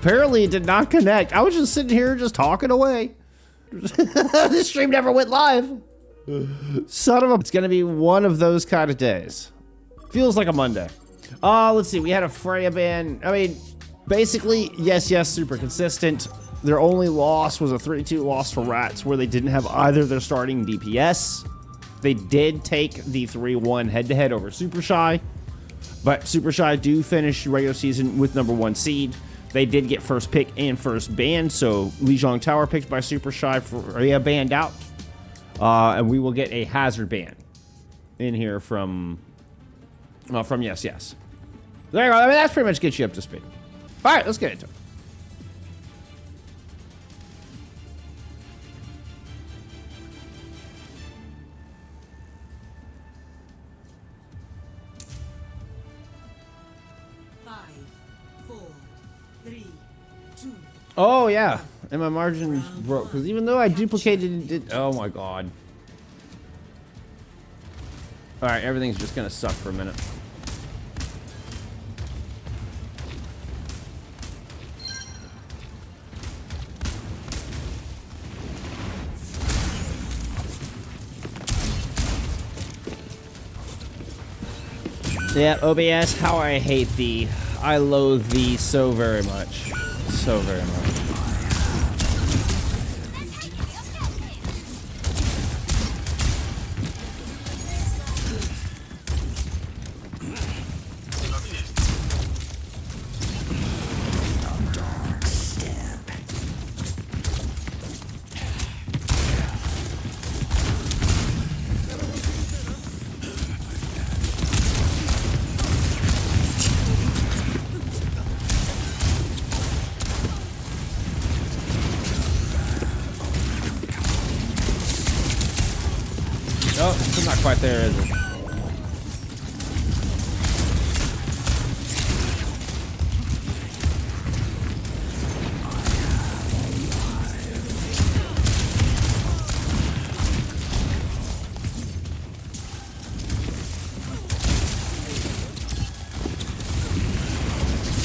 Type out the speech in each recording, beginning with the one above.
Apparently it did not connect. I was just sitting here just talking away. This stream never went live. Son of a... It's gonna be one of those kind of days. Feels like a Monday. Let's see. We had a Freya ban. I mean, basically, YesYes super consistent. Their only loss was a 3-2 loss for Rats, where they didn't have either their starting DPS. They did take the 3-1 head-to-head over Supershy, but Supershy do finish regular season with #1 seed. They did get first pick and first ban, so Lijiang Tower picked by Supershy for Freya banned out, and we will get a hazard ban in here from YesYes. There you go. I mean, that's pretty much gets you up to speed. All right, let's get into it. Oh yeah, and my margins broke because even though I duplicated it, oh my god. All right, everything's just gonna suck for a minute. Yeah, OBS, how I hate thee. I loathe thee so very much. So very much. Oh, it's not quite there, is it?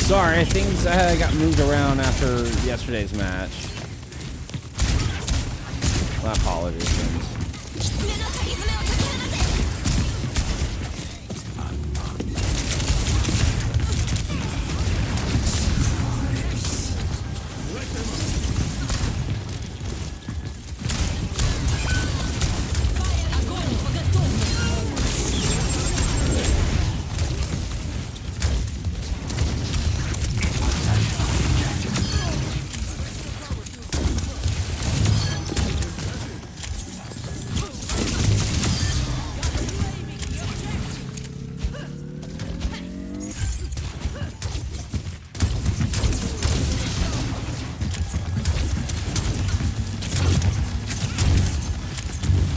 Sorry, things got moved around after yesterday's match. My apologies, friends.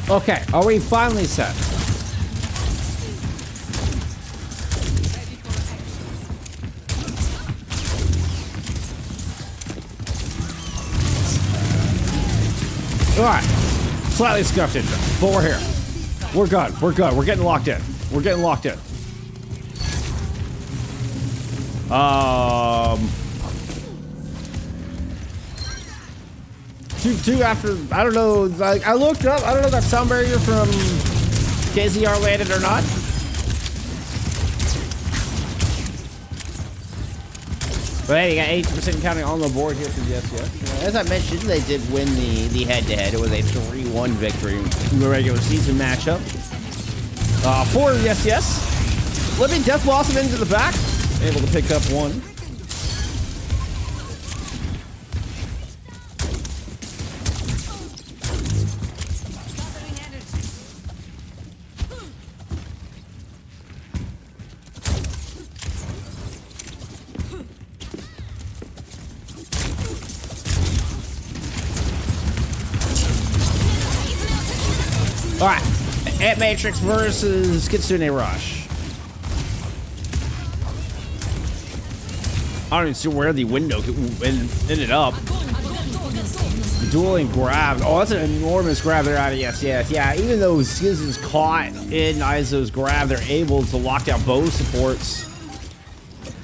Okay, are we finally set? Alright, slightly scuffed intro, but we're here. We're good, we're good, we're getting locked in. We're getting locked in. Two after, I don't know, like, I looked up, I don't know if that sound barrier from KZR landed or not. But hey, you got 80% counting on the board here from YesYes. As I mentioned, they did win the head-to-head. It was a 3-1 victory in the regular season matchup. For YesYes. Living Death Blossom into the back. Able to pick up one. Alright, Ant Matrix versus Kitsune Rush. I don't even see where the window ended up. The dueling grab. Oh, that's an enormous grab there out of YesYes. Yeah, even though Skiz is caught in Izo's grab, they're able to lock down both supports.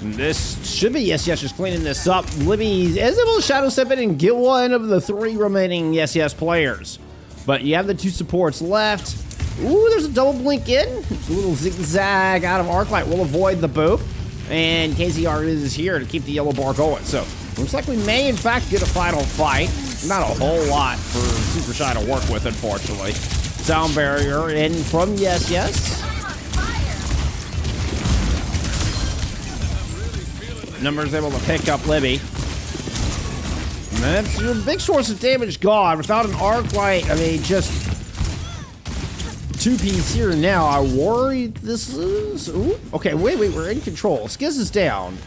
This should be YesYes just cleaning this up. Libby is able to shadow step in and get one of the 3 remaining YesYes players. But you have the 2 supports left. Ooh, there's a double blink in. A little zigzag out of Arclight will avoid the boop. And KZR is here to keep the yellow bar going. So, looks like we may, in fact, get a final fight. Not a whole lot for Supershy to work with, unfortunately. Sound barrier in from YesYes. Numbers able to pick up Libby. And that's your big source of damage gone. Without an arc light, I mean, just 2Ps here now. I worry this is... Ooh. Okay, wait, we're in control. Skiz is down.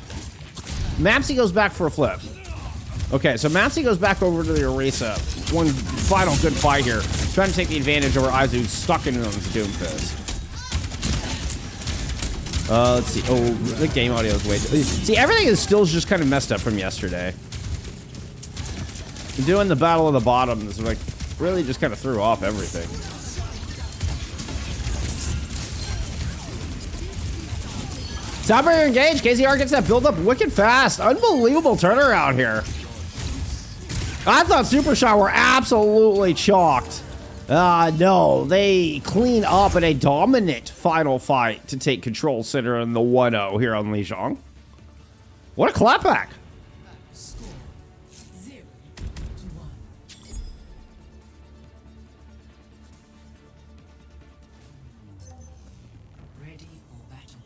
Mapsy goes back for a flip. Okay, so Mapsy goes back over to the Orisa. One final good fight here. Trying to take the advantage over Aizu, stuck in on his Doomfist. Let's see. Oh, the game audio is way... See, everything is still just kind of messed up from yesterday. Doing the Battle of the Bottoms, like, really just kind of threw off everything. Top barrier engaged. KZR gets that build up wicked fast. Unbelievable turnaround here. I thought Supershy were absolutely chalked. No, they clean up in a dominant final fight to take control center in the 1-0 here on Lijiang. What a clapback. Score 0-1. Ready for battle.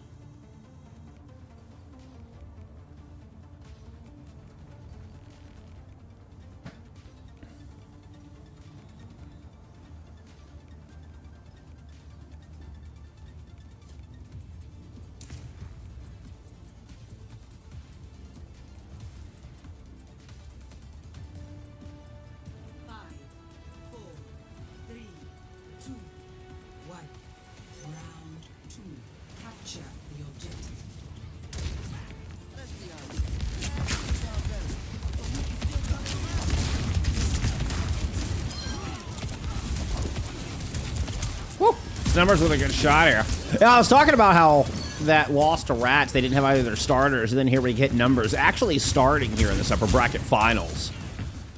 Numbers with a good shot here. Yeah, I was talking about how that loss to Rats, they didn't have either their starters, and then here we get Numbers actually starting here in this upper bracket finals.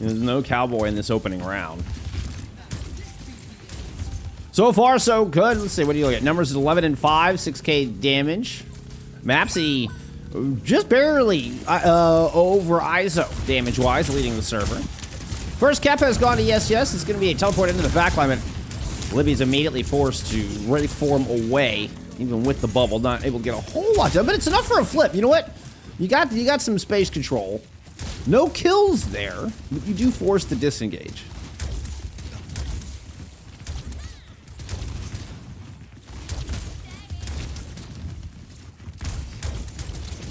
There's no Cowboy in this opening round. So far, so good. Let's see, what do you look at? Numbers is 11 and 5, 6k damage. Mapsy just barely over ISO damage-wise, leading the server. First cap has gone to YesYes. It's going to be a teleport into the backline, but Libby's immediately forced to reform away, even with the bubble, not able to get a whole lot done, but it's enough for a flip. You know what? You got some space control. No kills there, but you do force the disengage.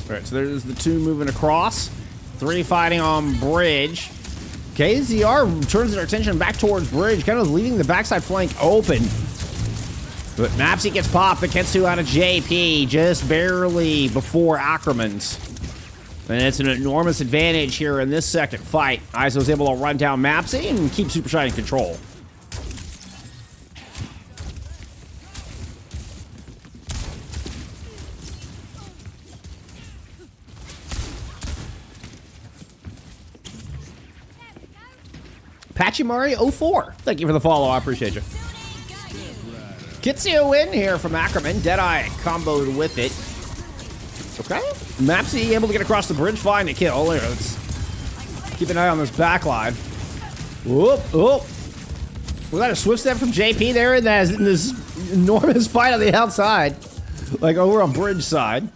All right, so there's the 2 moving across. 3 fighting on bridge. KZR turns their attention back towards bridge, kind of leaving the backside flank open. But Mapsy gets popped. The Ketsu out of JP just barely before Ackerman's. And it's an enormous advantage here in this second fight. Iso's able to run down Mapsy and keep Supershy in control. Pachimari04, thank you for the follow. I appreciate you. Kitsuo in here from Ackerman. Deadeye comboed with it. Okay. Mapsy able to get across the bridge. Find a kill. Here, let's keep an eye on this backline. Whoop, whoop. Was that a swift step from JP there in this enormous fight on the outside? Like over on bridge side.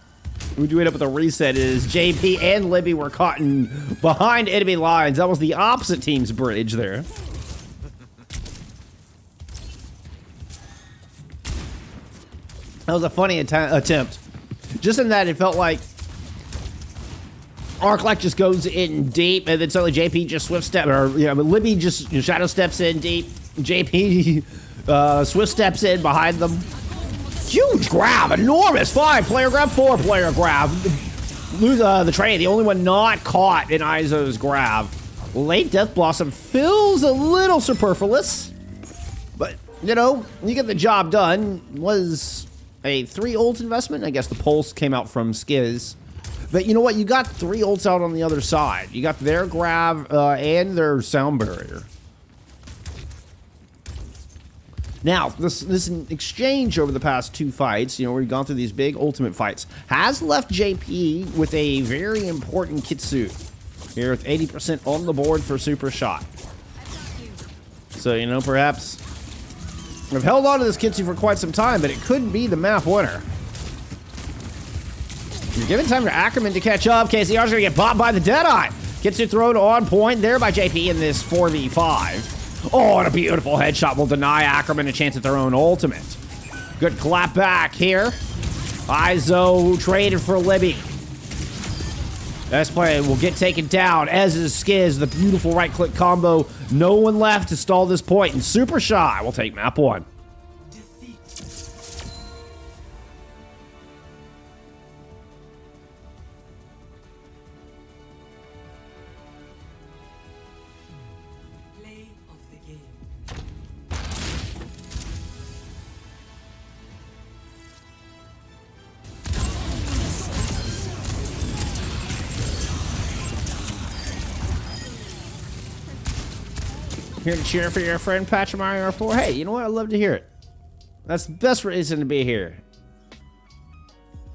We do end up with a reset is JP and Libby were caught in behind enemy lines. That was the opposite team's bridge there. That was a funny attempt. Just in that it felt like Arclight just goes in deep and then suddenly JP just swift step, or Libby just shadow steps in deep. JP swift steps in behind them. Huge grab, enormous 5-player grab, 4-player grab. Lose the trade, the only one not caught in Iso's grab. Late Death Blossom feels a little superfluous, but you know, you get the job done. Was a 3 ult investment. I guess the pulse came out from Skiz. But you know what? You got 3 ults out on the other side. You got their grab and their sound barrier. Now, this exchange over the past 2 fights, you know, we've gone through these big ultimate fights, has left JP with a very important Kitsu. Here with 80% on the board for Supershy. So, you know, perhaps we've held on to this Kitsu for quite some time, but it could be the map winner. You're giving time for Ackerman to catch up. KCR's gonna get bopped by the Deadeye. Kitsu thrown on point there by JP in this 4v5. Oh, and a beautiful headshot will deny Ackerman a chance at their own ultimate. Good clap back here. Izo traded for Libby. This play will get taken down, as is Skiz. The beautiful right-click combo. No one left to stall this point, and Supershy will take map 1. Here to cheer for your friend Patrick Mario R4. Hey, you know what? I'd love to hear it. That's the best reason to be here.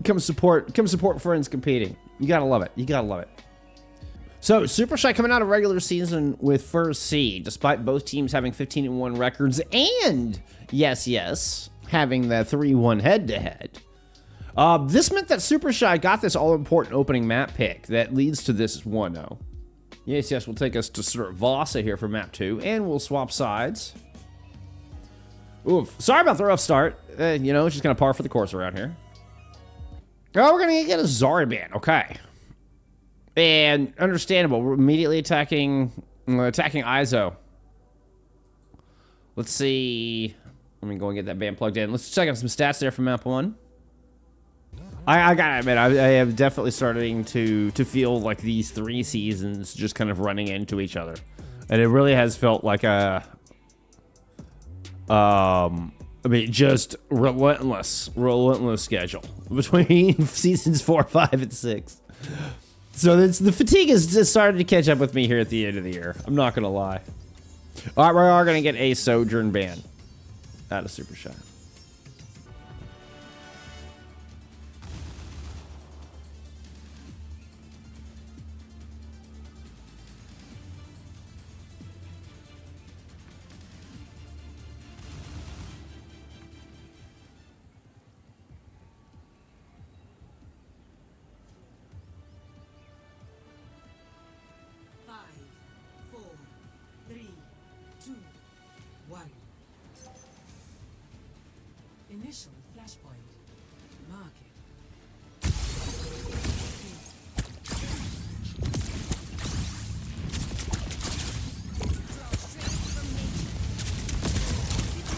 Come support friends competing. You gotta love it. You gotta love it. So, Supershy coming out of regular season with first seed, despite both teams having 15-1 records and YesYes having the 3-1 head-to-head. This meant that Supershy got this all-important opening map pick that leads to this 1-0. YesYes will take us to Suravasa here for map 2, and we'll swap sides. Oof. Sorry about the rough start. You know, it's just kind of par for the course around here. Oh, we're going to get a Zariban. Okay. And understandable. We're immediately attacking Izo. Let's see. Let me go and get that band plugged in. Let's check out some stats there for map 1. I gotta admit, I am definitely starting to feel like these 3 seasons just kind of running into each other. And it really has felt like a, I mean, just relentless schedule between seasons 4, 5, and 6. So the fatigue has just started to catch up with me here at the end of the year. I'm not gonna lie. All right, we are gonna get a Sojourn ban out of Supershy. Initial flashpoint. Market.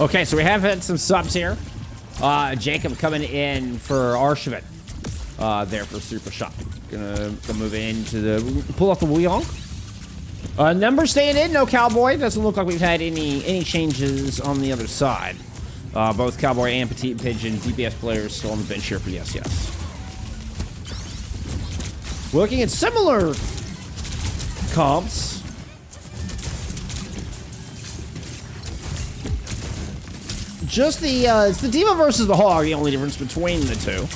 Okay, so we have had some subs here. Jacob coming in for Arshvin. There for Supershy. Gonna move into the pull off the Lijiang. Number staying in, no Cowboy. Doesn't look like we've had any changes on the other side. Both Cowboy and Petite Pigeon DPS players still on the bench here for YesYes. Looking at similar comps. Just it's the D.Va versus the Hog, the only difference between the two.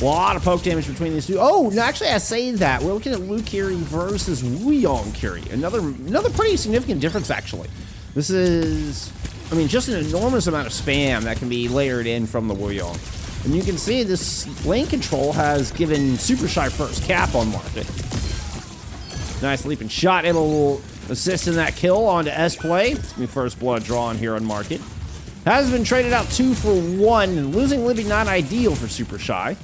A lot of poke damage between these two. Oh, no, actually, I say that. We're looking at Lucury versus Lijiang Curie. Another pretty significant difference, actually. This is, I mean, just an enormous amount of spam that can be layered in from the Lijiang. And you can see this lane control has given Supershy first cap on market. Nice leaping shot. It'll assist in that kill onto S-Play. It's gonna be first blood drawn here on market. Has been traded out 2 for 1. And losing Libby not ideal for Supershy.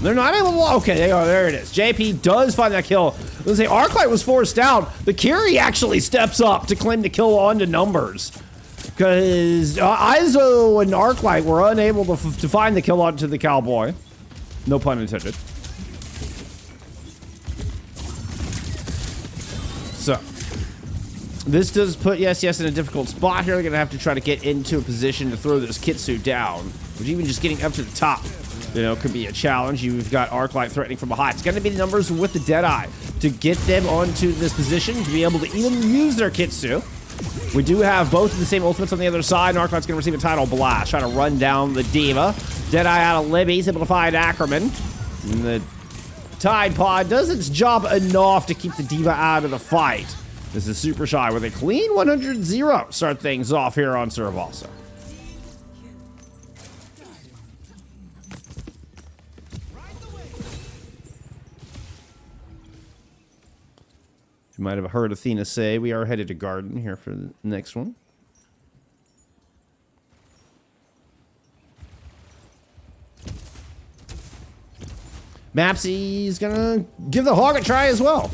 They're not able to. Okay, they are. There it is. JP does find that kill. Let's say Arclight was forced out. The Curie actually steps up to claim the kill onto numbers. Because Izo and Arclight were unable to find the kill onto the Cowboy. No pun intended. So, This does put YesYes in a difficult spot here. They're going to have to try to get into a position to throw this Kitsu down, which even just getting up to the top, you know, could be a challenge. You've got Arclight threatening from behind. It's going to be the numbers with the Deadeye to get them onto this position to be able to even use their Kitsu. We do have both of the same ultimates on the other side, and Arclight's going to receive a Tidal Blast, trying to run down the Diva. Deadeye out of Libby. He's able to find Ackerman. And the Tide Pod does its job enough to keep the Diva out of the fight. This is Supershy with a clean 100-0. Start things off here on Suravasa. You might have heard Athena say we are headed to Garden here for the next one. Mapsy's gonna give the Hog a try as well.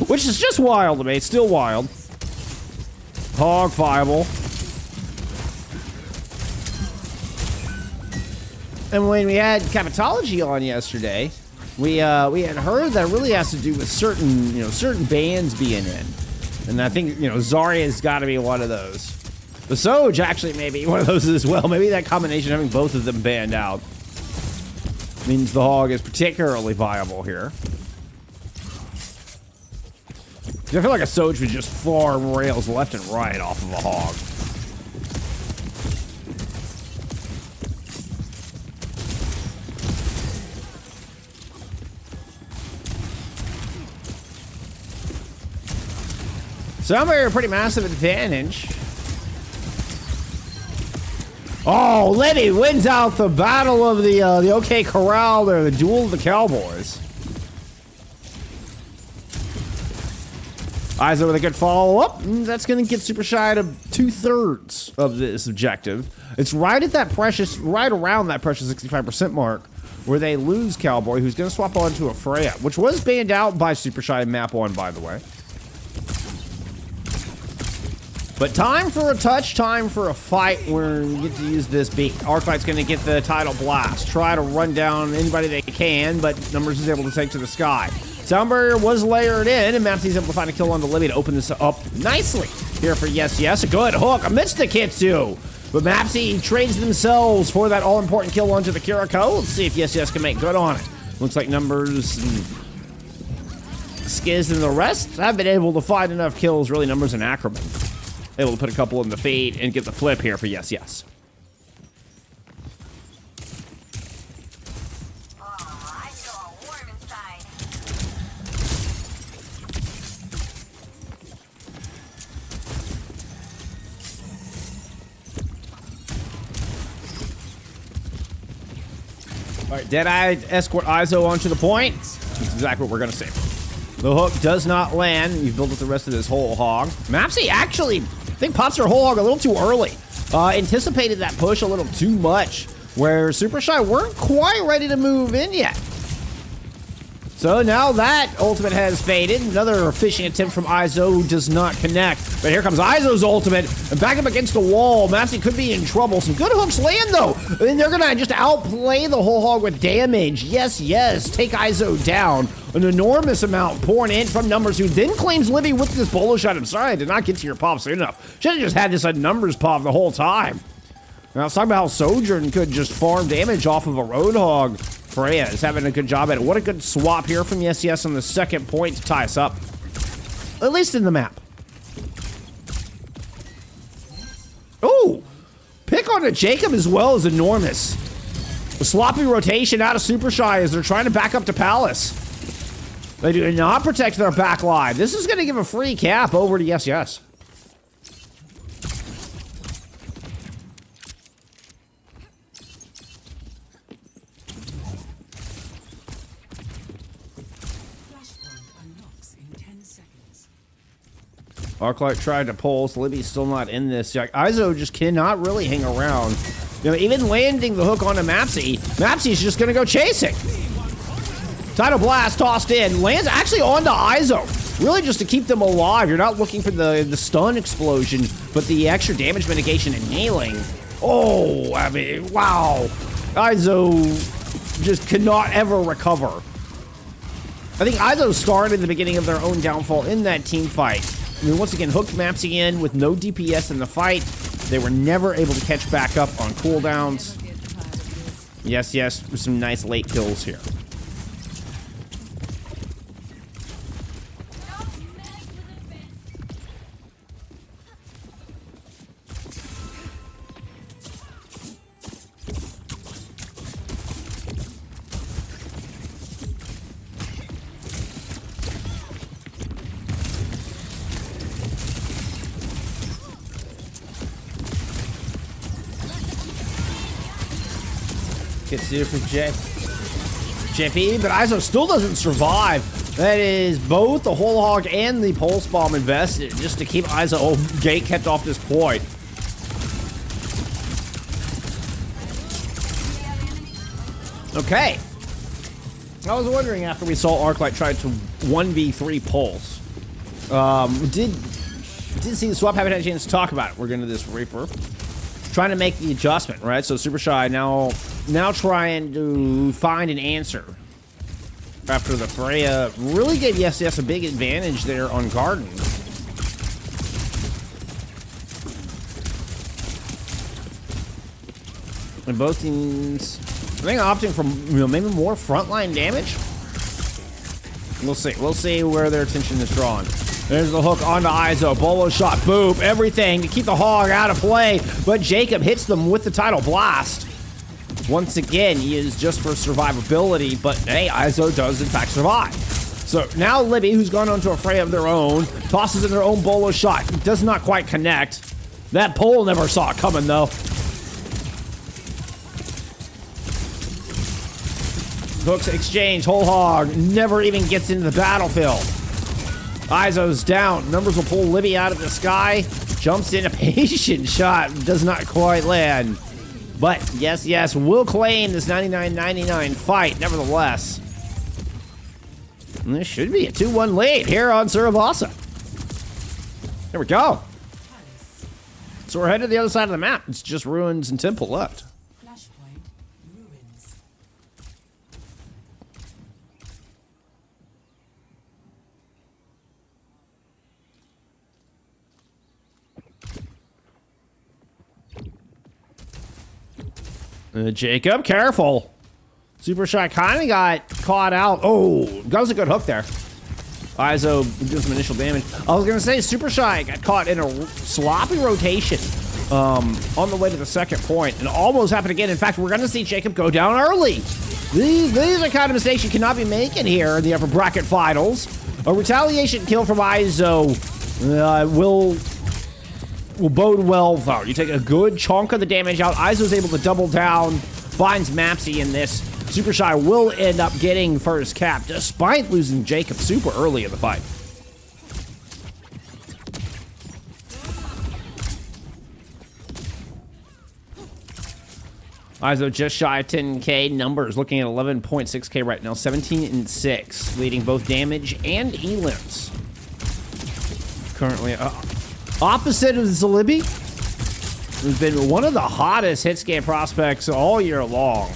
Which is just wild to me. It's still wild. Hog Fireball. And when we had Capitology on yesterday, we had heard that it really has to do with certain bands being in. And I think, Zarya's got to be one of those. The Soj actually may be one of those as well. Maybe that combination having both of them banned out means the Hog is particularly viable here. I feel like a Soj would just farm rails left and right off of a Hog. So I'm at a pretty massive advantage. Oh, Libby wins out the battle of the OK Corral there, the duel of the Cowboys. Iso with a good follow-up. That's going to get Supershy to 2/3 of this objective. It's right at that precious, right around that precious 65% mark where they lose Cowboy, who's going to swap onto a Freya, which was banned out by Supershy in map 1, by the way. But time for a touch, time for a fight where you get to use this beat. Arclight's going to get the Tidal Blast, try to run down anybody they can, but Numbers is able to take to the sky. Sound Barrier was layered in, and Mapsy's able to find a kill on the Libby to open this up nicely. Here for YesYes, a good hook amidst the Kitsu. But Mapsy trades themselves for that all-important kill onto the Kiriko. Let's see if YesYes can make good on it. Looks like Numbers and Skiz and the rest have been able to find enough kills, really Numbers and Ackerman. Able to put a couple in the feed and get the flip here for YesYes. I feel all warm inside. All right, Deadeye escort Iso onto the point. That's exactly what we're gonna see. The hook does not land. You've built up the rest of this whole Hog. Mapsy actually, I think, pops her whole Hog a little too early. Anticipated that push a little too much, where Supershy weren't quite ready to move in yet. So now that ultimate has faded. Another fishing attempt from Iso who does not connect. But here comes Iso's ultimate. And back up against the wall. Mapsy could be in trouble. Some good hooks land, though. And they're going to just outplay the whole Hog with damage. YesYes, take Iso down. An enormous amount pouring in from Numbers, who then claims Libby with this bolo shot. I'm sorry, I did not get to your pop soon enough. Should have just had this Numbers pop the whole time. Now, let's talk about how Sojourn could just farm damage off of a Roadhog. Freya is having a good job at it. What a good swap here from YesYes on the second point to tie us up. At least in the map. Oh! Pick on a Jacob as well is enormous. The sloppy rotation out of Supershy as they're trying to back up to Palace. They do not protect their back line. This is going to give a free cap over to YesYes. Arclight tried to pulse. Libby's still not in this. Iso just cannot really hang around. Even landing the hook onto Mapsy, Mapsy's just going to go chasing. Tidal Blast tossed in. Lands actually onto Iso. Really just to keep them alive. You're not looking for the stun explosion, but the extra damage mitigation and healing. Oh, I mean, wow. Iso just could not ever recover. I think Iso started the beginning of their own downfall in that team fight. I mean, once again, hooked Mapsy in with no DPS in the fight. They were never able to catch back up on cooldowns. YesYes with some nice late kills here. Gets it for JP, but ISO still doesn't survive. That is both the whole hog and the pulse bomb invested just to keep ISO gate kept off this point. Okay. I was wondering after we saw Arclight try to 1v3 pulse. We did see the swap, haven't had a chance to talk about it. We're going to this Reaper. Trying to make the adjustment, right? So Supershy now trying to find an answer after the Freya really gave YesYes a big advantage there on Garden. And both teams, I think, opting for maybe more frontline damage. We'll see. We'll see where their attention is drawn. There's the hook onto ISO. Bolo shot. Boom. Everything to keep the hog out of play. But Jacob hits them with the tidal blast. Once again, he is just for survivability. But hey, ISO does in fact survive. So now Libby, who's gone onto a fray of their own, tosses in their own Bolo shot. Does not quite connect. That pole never saw it coming though. Hooks exchange. Whole hog never even gets into the battlefield. ISO's down. Numbers will pull Libby out of the sky. Jumps in a patient shot. Does not quite land. But YesYes will claim this 99-99 fight nevertheless. And this should be a 2-1 lead here on Suravasa. There we go. So we're headed to the other side of the map. It's just ruins and temple left. Flashpoint ruins. Jacob, careful. Supershy kind of got caught out. Oh, that was a good hook there. ISO did some initial damage. I was going to say Supershy got caught in a sloppy rotation on the way to the second point and almost happened again. In fact, we're going to see Jacob go down early. These are kind of mistakes you cannot be making here in the upper bracket finals. A retaliation kill from ISO will bode well though. You take a good chunk of the damage out. ISO's able to double down, finds Mapsy in this. Supershy will end up getting first cap despite losing Jacob super early in the fight. ISO just shy of 10k. Numbers looking at 11.6k right now. 17-6, leading both damage and elims. Currently opposite of Zalibi, who's been one of the hottest hit scan prospects all year long.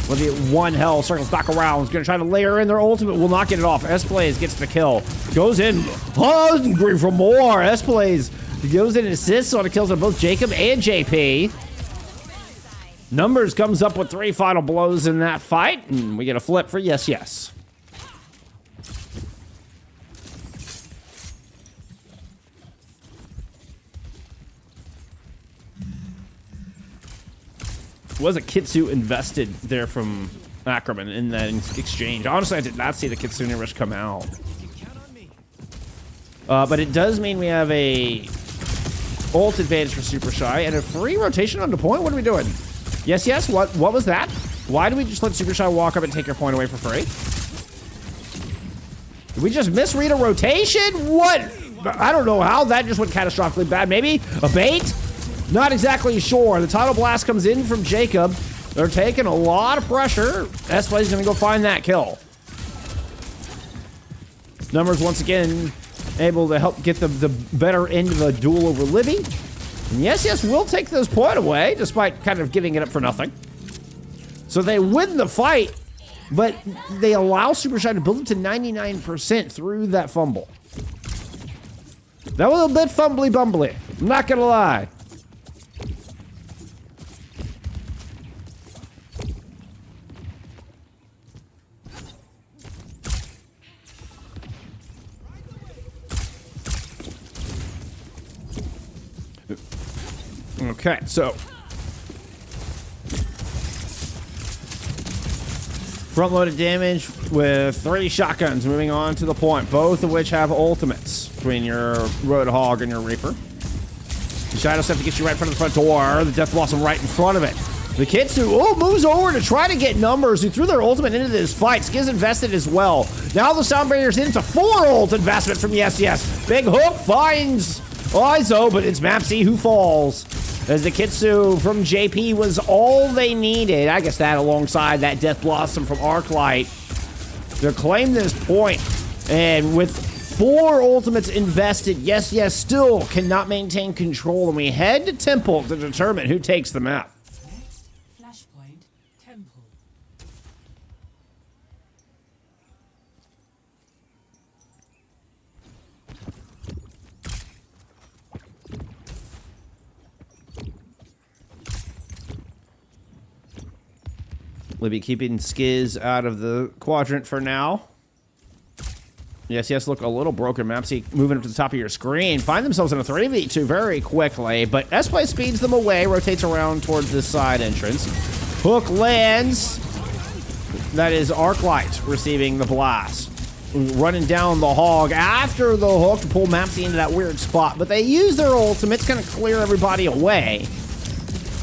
With the one health, circles back around. Is going to try to layer in their ultimate. Will not get it off. Esplays gets the kill. Goes in. Hungry for more. Esplays goes in and assists on the kills of both Jacob and JP. Numbers comes up with 3 final blows in that fight. And we get a flip for YesYes. Was a Kitsu invested there from Ackerman in that exchange. Honestly, I did not see the Kitsune Rush come out. But it does mean we have a ult advantage for Supershy and a free rotation on the point. What are we doing? YesYes, what was that? Why did we just let Supershy walk up and take your point away for free? Did we just misread a rotation? What? I don't know how that just went catastrophically bad. Maybe a bait? Not exactly sure. The tidal blast comes in from Jacob. They're taking a lot of pressure. Esplay's gonna go find that kill. Numbers once again able to help get the better end of a duel over Libby. And YesYes will take this point away, despite kind of giving it up for nothing. So they win the fight but they allow Supershy to build it to 99% through that fumble. That was a bit fumbly bumbly. I'm not gonna lie. Okay, so front-loaded damage with 3 shotguns moving on to the point, both of which have ultimates between your Roadhog and your Reaper. The Shadow Step to get you right in front of the front door, the Death Blossom right in front of it. The Kitsu, moves over to try to get numbers, who threw their ultimate into this fight. Skiz invested as well. Now the Sound Barrier's into 4 ult investment from YesYes. Big Hook finds Izo, but it's Mapsy who falls. As the Kitsu from JP was all they needed. I guess that alongside that Death Blossom from Arclight to claim this point. And with 4 ultimates invested, YesYes still cannot maintain control. And we head to Temple to determine who takes the map. Next, Flashpoint Temple. Libby keeping Skiz out of the quadrant for now. YesYes look a little broken. Mapsy moving up to the top of your screen. Find themselves in a 3v2 very quickly, but Esplay speeds them away, rotates around towards this side entrance. Hook lands. That is Arclight receiving the blast. Running down the Hog after the Hook to pull Mapsy into that weird spot, but they use their ultimates, kind of clear everybody away.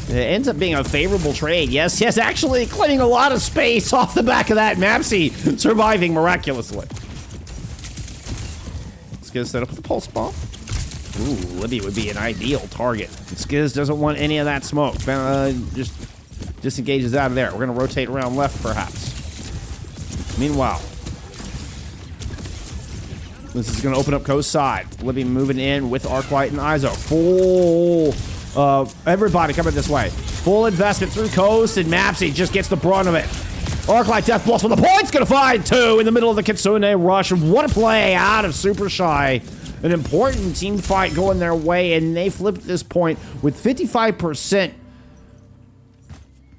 It ends up being a favorable trade. YesYes actually claiming a lot of space off the back of that. Mapsy surviving miraculously. Skiz set up with a pulse bomb. Ooh, Libby would be an ideal target. Skiz doesn't want any of that smoke. Just disengages out of there. We're going to rotate around left, perhaps. Meanwhile, this is going to open up Coast side. Libby moving in with Arclight and Izo. Full... everybody coming this way. Full investment through Coast, and Mapsy just gets the brunt of it. Arclight Death Blossom with the points, gonna find 2 in the middle of the Kitsune rush. What a play out of Supershy. An important team fight going their way, and they flipped this point with 55%.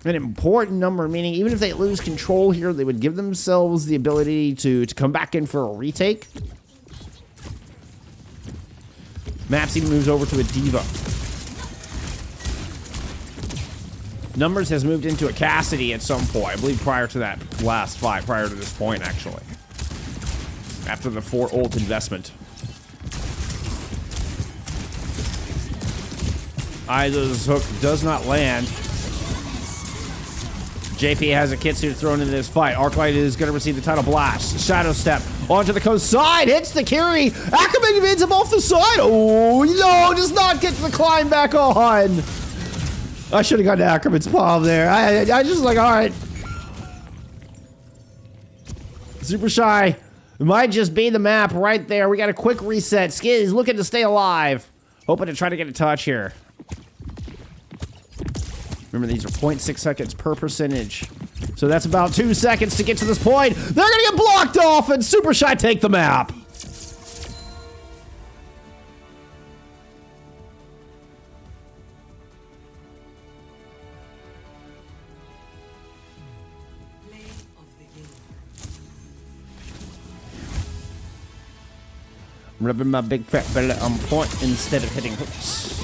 An important number, meaning even if they lose control here, they would give themselves the ability to come back in for a retake. Mapsy moves over to a Diva. Numbers has moved into a Cassidy at some point. I believe prior to that last fight, prior to this point, actually. After the 4 ult investment. Izo's hook does not land. JP has a Kitsu thrown into this fight. Arclight is going to receive the title blast. Shadow Step onto the Coast side. Hits the carry. Ackerman evades him off the side. Oh, no, does not get the climb back on. I should have gone to Ackerman's palm there. I just like, all right. Supershy might just be the map right there. We got a quick reset. Skiz looking to stay alive. Hoping to try to get a touch here. Remember, these are 0.6 seconds per percentage. So that's about 2 seconds to get to this point. They're going to get blocked off, and Supershy take the map. Rubbing my big fat belly on point instead of hitting hooks.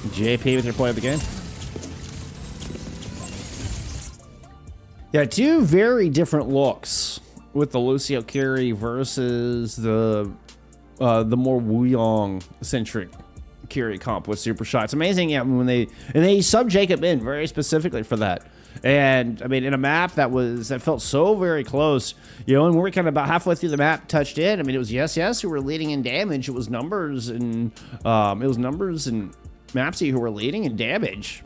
JP with your play of the game. Yeah, 2 very different looks with the Lucio carry versus the more Wuyong centric carry comp with Supershy. It's amazing, yeah, when they sub Jacob in very specifically for that. And I mean, in a map that felt so very close, you know, and we're kind of about halfway through the map, touched in. I mean, it was YesYes who were leading in damage. It was Numbers and Mapsy who were leading in damage.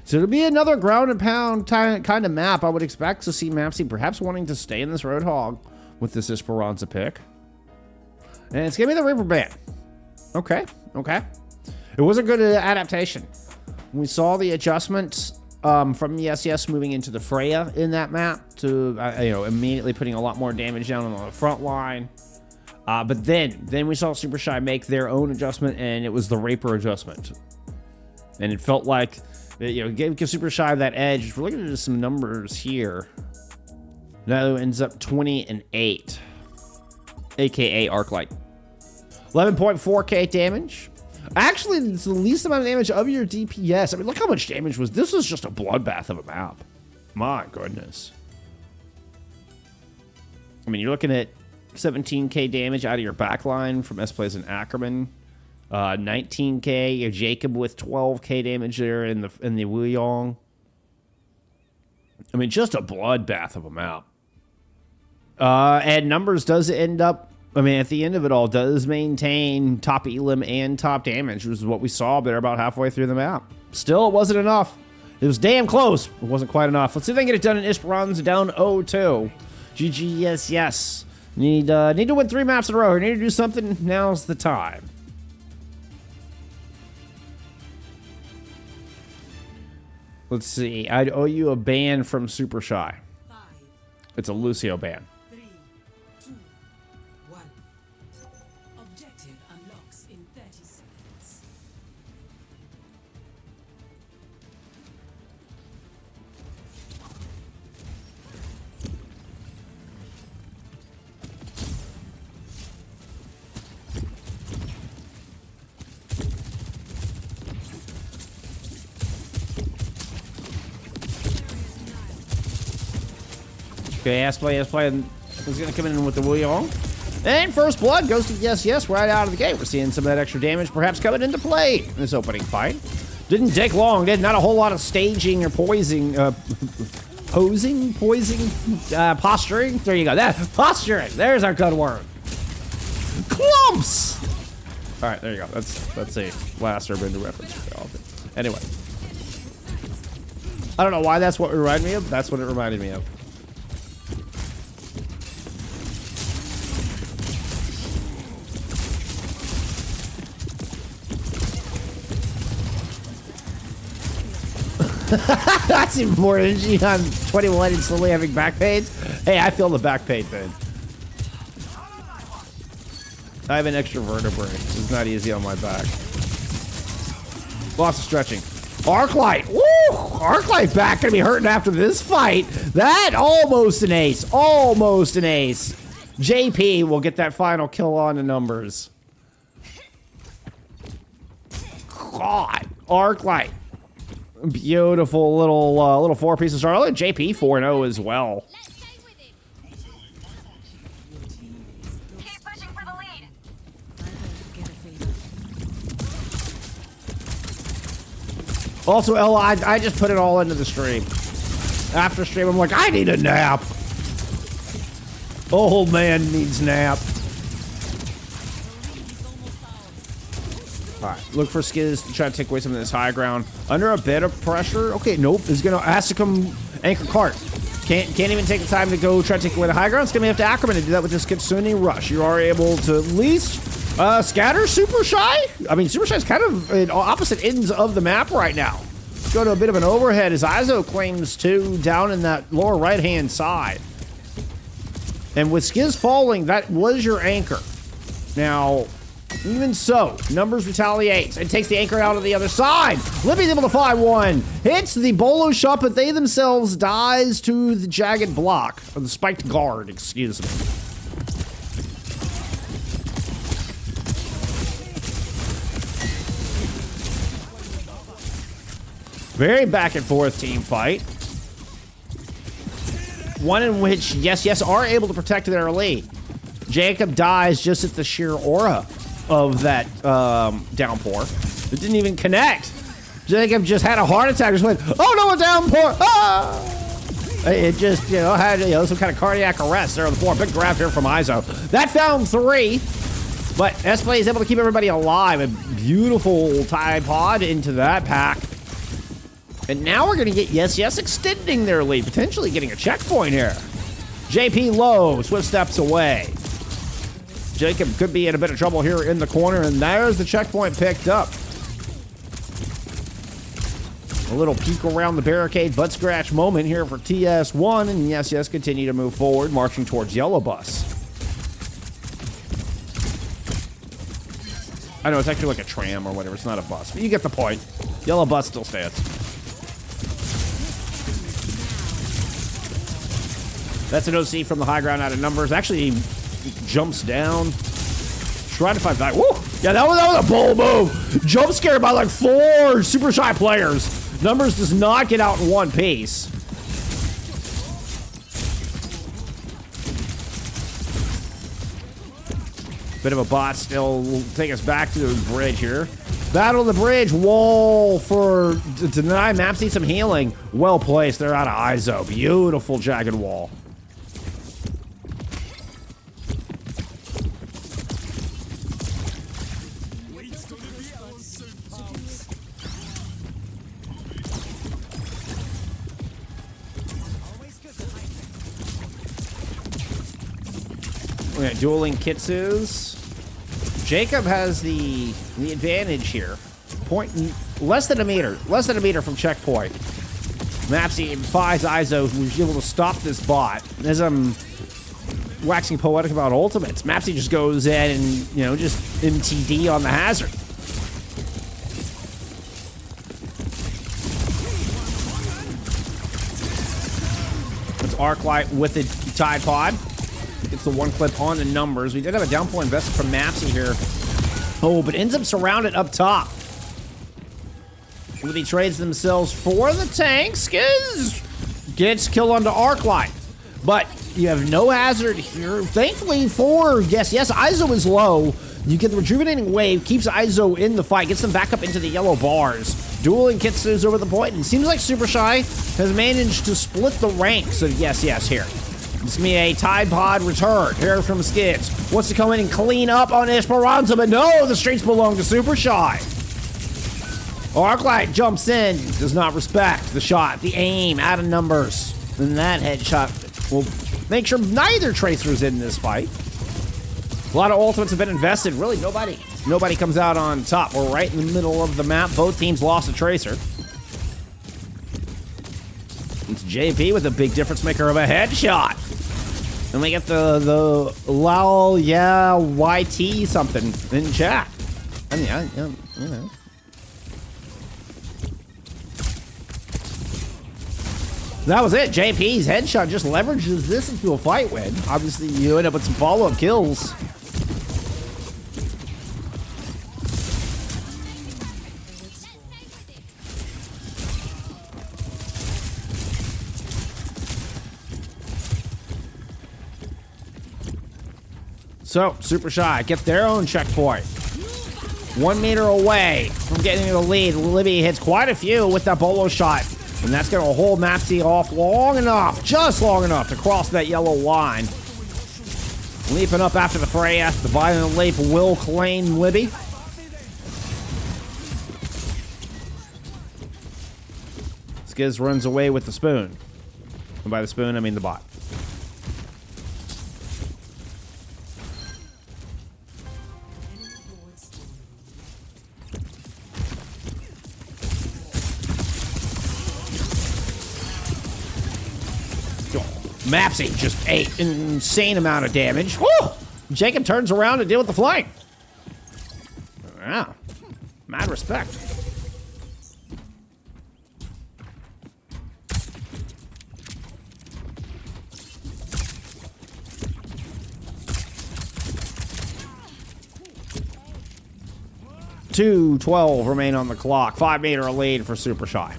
So it'll be another ground and pound kind of map. I would expect to see Mapsy perhaps wanting to stay in this Roadhog with this Esperanca pick. And it's gonna be the Reaper ban. Okay. It was a good adaptation. We saw the adjustments from YesYes moving into the Freya in that map to, you know, immediately putting a lot more damage down on the front line. But then we saw Supershy make their own adjustment, and it was the Raper adjustment. And it felt like, you know, give Supershy that edge. We're looking at some numbers here. Now it ends up 20-8, aka Arclight. 11.4k damage. Actually, it's the least amount of damage of your DPS. I mean, look how much damage was. This was just a bloodbath of a map. My goodness. I mean, you're looking at 17k damage out of your backline from S-Plays and Ackerman. 19k. You have Jacob with 12k damage there in the Lijiang. I mean, just a bloodbath of a map. And numbers does end up, I mean, at the end of it all, does maintain top elim and top damage, which is what we saw there about halfway through the map. Still, it wasn't enough. It was damn close. It wasn't quite enough. Let's see if they can get it done in Esperanca down 0-2. GG, YesYes. Need to win 3 maps in a row. Need to do something. Now's the time. Let's see. I'd owe you a ban from Supershy. 5, It's a Lucio ban. 3, 2, 1. Objective unlocks in 30 seconds. Okay, S-Play is going to come in with the Lijiang. And first blood goes to YesYes right out of the gate. We're seeing some of that extra damage perhaps coming into play in this opening fight. Didn't take long, did not a whole lot of staging or poisoning, posturing. There you go, that posturing. There's our good word. Clumps. All right, there you go. That's a last Urban reference for all of it. Anyway, I don't know why that's what it reminded me of. That's what it reminded me of. That's even more energy on 21 and slowly having back pains. Hey, I feel the back pain, man. I have an extra vertebrae. It's not easy on my back. Lots of stretching. Arclight. Woo! Arclight back gonna be hurting after this fight. That almost an ace. Almost an ace. JP will get that final kill on the numbers. God. Arclight. Beautiful little 4-piece of Charlotte. JP 4-0 as well. Keep pushing for the lead. Also, Ella, I just put it all into the stream. After stream, I'm like, I need a nap. Old man needs nap. All right, look for Skiz to try to take away some of this high ground. Under a bit of pressure. Okay, nope. Has to come anchor cart. Can't even take the time to go try to take away the high ground. It's gonna have to Ackerman to do that with this Kitsune rush. You are able to at least scatter Supershy. I mean, Supershy is kind of in opposite ends of the map right now. Let's go to a bit of an overhead as Izo claims 2 down in that lower right-hand side. And with Skiz falling, that was your anchor. Now, even so, numbers retaliates and takes the anchor out of the other side. Libby's able to fly one. Hits the bolo shot, but they themselves dies to the jagged block. Or the spiked guard, excuse me. Very back and forth team fight. One in which YesYes are able to protect their lead. Jacob dies just at the sheer aura of that downpour. It didn't even connect. Jacob just had a heart attack. Just went, oh no, a downpour! Ah! It just, had some kind of cardiac arrest there on the floor. Big grab here from Izo. That found 3, but S-Play is able to keep everybody alive. A beautiful Tide Pod into that pack. And now we're going to get YesYes extending their lead, potentially getting a checkpoint here. JP low, swift steps away. Jacob could be in a bit of trouble here in the corner, and there's the checkpoint picked up. A little peek around the barricade, butt scratch moment here for TS1, and YesYes continue to move forward, marching towards Yellow Bus. I know it's actually like a tram or whatever. It's not a bus, but you get the point. Yellow Bus still stands. That's an OC from the high ground out of numbers. Actually, jumps down. Trying to fight back. Woo! Yeah, that was a bold move. Jump scared by like 4 Supershy players. Numbers does not get out in one piece. Bit of a bot still will take us back to the bridge here. Battle of the bridge. Wall to deny Mapsy some healing. Well placed. They're out of ISO. Beautiful jagged wall. Okay, dueling Kitsus. Jacob has the advantage here. Point less than a meter from checkpoint. Mapsy defies ISO, who's able to stop this bot. As I'm waxing poetic about ultimates, Mapsy just goes in and, you know, just MTD on the hazard. It's Arclight with the Tide Pod. Gets the one clip on the numbers. We did have a downpour invested from Mapsy here. Oh, but ends up surrounded up top. He trades themselves for the tanks. Gets killed onto Arclight. But you have no hazard here. Thankfully for YesYes, ISO is low. You get the rejuvenating wave, keeps ISO in the fight, gets them back up into the yellow bars. Dueling Kitsus over the point, and it seems like Supershy has managed to split the ranks of YesYes here. It's gonna be a Tide Pod return here from Skids. Wants to come in and clean up on Esperanca, but no, the streets belong to Supershy. Arclight jumps in, does not respect the shot, the aim, out of numbers. And that headshot will make sure neither Tracer's in this fight. A lot of ultimates have been invested. Really, nobody comes out on top. We're right in the middle of the map. Both teams lost a Tracer. It's JP with a big difference maker of a headshot. And we get the lol, yeah, YT something in chat. I mean, you know. That was it. JP's headshot just leverages this into a fight win. Obviously, you end up with some follow-up kills. So, Supershy get their own checkpoint. 1 meter away from getting the lead. Libby hits quite a few with that bolo shot. And that's going to hold Mapsy off long enough, just long enough to cross that yellow line. Leaping up after the Freya. The violent leap will claim Libby. Skiz runs away with the spoon. And by the spoon, I mean the bot. Mapsy just ate an insane amount of damage. Woo! Jacob turns around to deal with the flank. Wow. Mad respect. .212 remain on the clock. 5 meter lead for Supershy.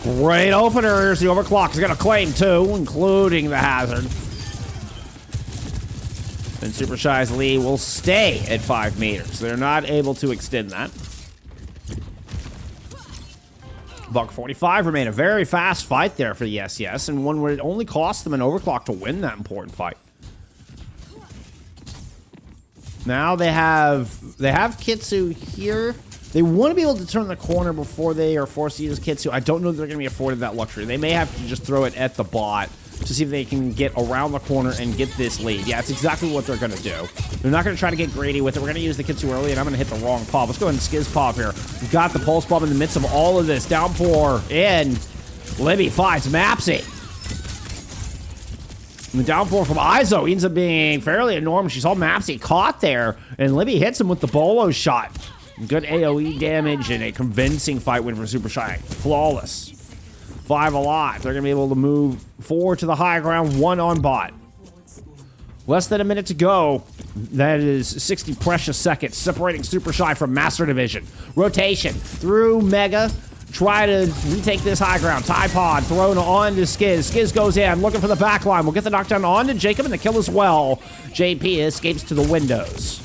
Great opener. Here's the overclock. He's going to claim 2, including the hazard. And Supershy's lead will stay at 5 meters. They're not able to extend that. $1.45 remain. A very fast fight there for the YesYes, and one where it only cost them an overclock to win that important fight. Now they have Kitsu here. They want to be able to turn the corner before they are forced to use Kitsu. I don't know if they're going to be afforded that luxury. They may have to just throw it at the bot to see if they can get around the corner and get this lead. Yeah, it's exactly what they're going to do. They're not going to try to get greedy with it. We're going to use the kid too early, and I'm going to hit the wrong pop. Let's go ahead and Skiz pop here. We've got the pulse bomb in the midst of all of this. Downpour in. Libby fights Mapsy. And the downpour from Izo ends up being fairly enormous. She saw Mapsy caught there, and Libby hits him with the bolo shot. Good AoE damage and a convincing fight win for Supershy. Flawless. 5 alive. They're going to be able to move 4 to the high ground, 1 on bot. Less than a minute to go. That is 60 precious seconds separating Supershy from Master Division. Rotation through Mega. Try to retake this high ground. Tide Pod thrown on to Skiz. Skiz goes in, looking for the back line. We'll get the knockdown on to Jacob and the kill as well. JP escapes to the windows.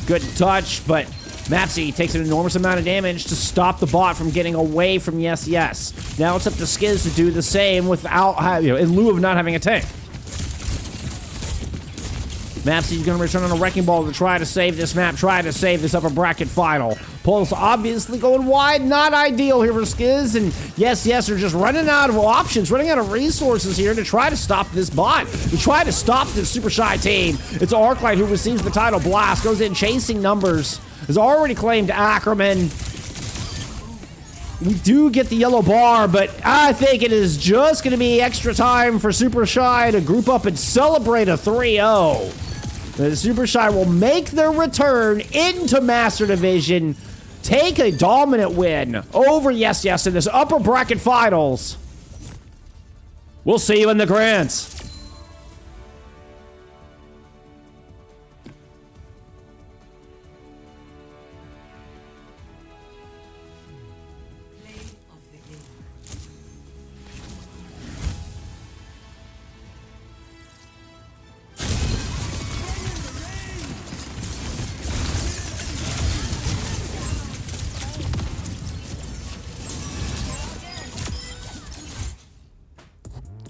Good touch, but Mapsy takes an enormous amount of damage to stop the bot from getting away from YesYes. Now it's up to Skiz to do the same without, in lieu of not having a tank. Mapsy's going to return on a Wrecking Ball to try to save this map, try to save this upper bracket final. Pulse obviously going wide, not ideal here for Skiz, and YesYes are just running out of options, running out of resources here to try to stop this bot, to try to stop this Supershy team. It's Arclight who receives the title blast, goes in chasing numbers, has already claimed Ackerman. We do get the yellow bar, but I think it is just going to be extra time for Supershy to group up and celebrate a 3-0. The Supershy will make their return into Master Division, take a dominant win over YesYes in this upper bracket finals. We'll see you in the grands.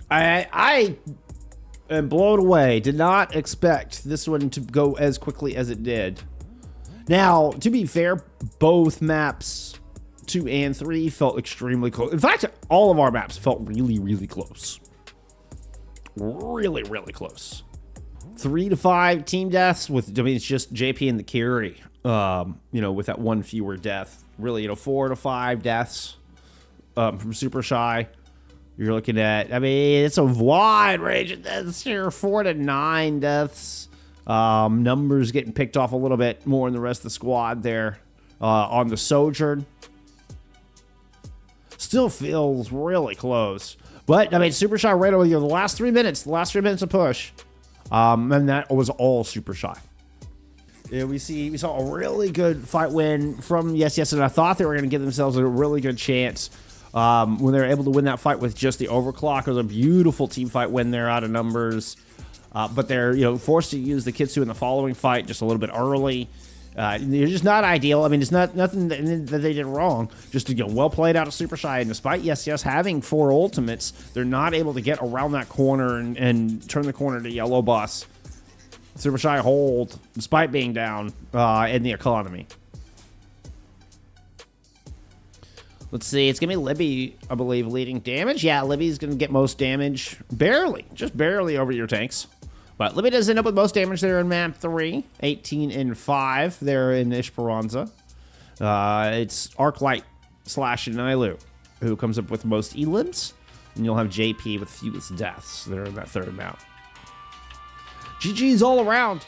I am blown away. Did not expect this one to go as quickly as it did. Now, to be fair, both maps 2 and 3 felt extremely close. In fact, all of our maps felt really, really close. Really, really close. 3 to 5 team deaths with, I mean, it's just JP and the carry, with that 1 fewer death. Really, 4 to 5 deaths from Supershy. You're looking at, I mean, it's a wide range of deaths here. 4 to 9 deaths. Numbers getting picked off a little bit more in the rest of the squad there. On the Sojourn. Still feels really close. But, I mean, Supershy right over the last 3 minutes. The last 3 minutes of push. And that was all Supershy. Yeah, we saw a really good fight win from YesYes, and I thought they were going to give themselves a really good chance. When they were able to win that fight with just the overclock. It was a beautiful team fight win there out of numbers. But they're, forced to use the Kitsu in the following fight just a little bit early. They're just not ideal. I mean, it's nothing that they did wrong. Just well played out of Supershy. And despite YesYes having 4 ultimates, they're not able to get around that corner and turn the corner to Yellow Bus. Supershy hold, despite being down in the economy. Let's see. It's going to be Libby, I believe, leading damage. Yeah, Libby's going to get most damage. Barely. Just barely over your tanks. But Libby does end up with most damage there in map 3. 18 and 5 there in Esperanca. It's Arclight / Nailu who comes up with most elims. And you'll have JP with fewest deaths there in that third map. GG's all around.